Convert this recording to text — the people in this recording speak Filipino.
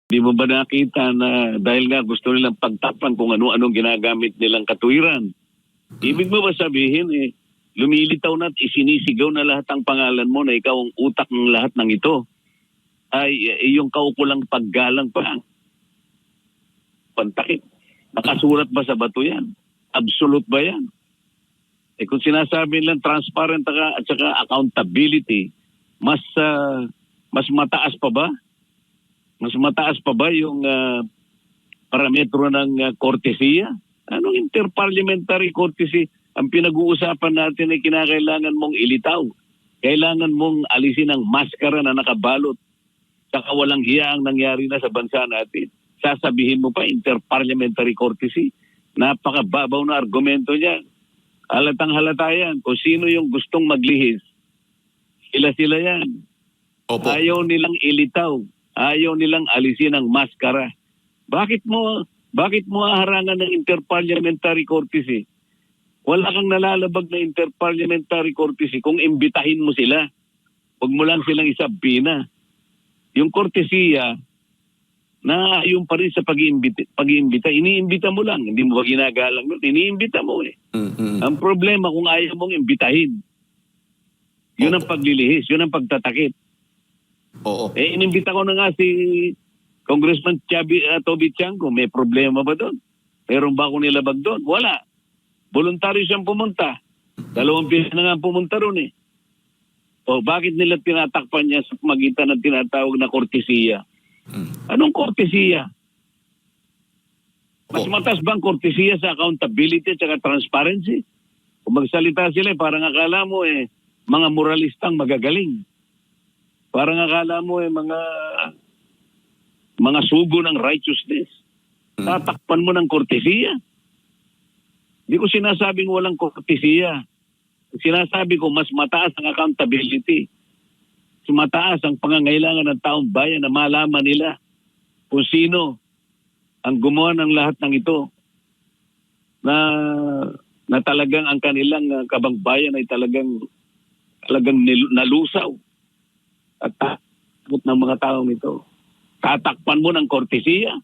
Di mo ba nakita na dahil nga gusto nilang pagtakpan kung ano-anong ginagamit nilang katuwiran? Ibig mo ba sabihin, lumilitaw na at isinisigaw na lahat ang pangalan mo na ikaw ang utak ng lahat ng ito? Ay yung kaukulang paggalang pa. Pantakip. Nakasulat ba sa bato yan? Absolute ba yan? Kung sinasabi nilang transparent at saka accountability, mas mataas pa ba? Mas mataas pa ba yung parametro ng kortesiya? Anong interparliamentary courtesy? Ang pinag-uusapan natin ay kinakailangan mong ilitaw. Kailangan mong alisin ang maskara na nakabalot. Saka walang hiya ang nangyari na sa bansa natin. Sasabihin mo pa interparliamentary courtesy? Napakababaw na argumento niya. Halatang halata yan. Kung sino yung gustong maglihis, sila yan. Opo. Ayaw nilang ilitaw. Ayaw nilang alisin ang maskara. Bakit mo harangan ng interparliamentary courtesy? Wala kang nalalabag na interparliamentary courtesy kung imbitahin mo sila. Huwag mo lang silang isabina. Yung courtesya, na yung pa rin sa pag-iimbita. Iniimbita mo lang. Hindi mo ba ginagalang? Iniimbita mo eh. Mm-hmm. Ang problema kung ayaw mong imbitahin. Yun ang paglilihis. Yun ang pagtatakip. Oo. Inimbita ko na nga si Congressman Toby Chanco. May problema ba doon? Meron ba akong nilabag doon? Wala. Voluntaryo siyang pumunta. 2 beses na nga pumunta roon eh. O bakit nila tinatakpan niya sa magitan ng tinatawag na kortesiya? Anong kortesiya? Mas matas bang kortesiya sa accountability at saka transparency? Kung magsalita sila, parang akala mo mga moralistang magagaling. Parang akala mo mga sugo ng righteousness. Tatakpan mo ng kortesiya. Hindi ko sinasabing walang kortesiya. Sinasabi ko mas mataas ang accountability. Mas mataas ang pangangailangan ng taong bayan na malaman nila kung sino ang gumawa ng lahat ng ito na talagang ang kanilang kabangbayan ay talagang nalusaw at takot ng mga taong ito. Tatakpan mo ng kortesiya.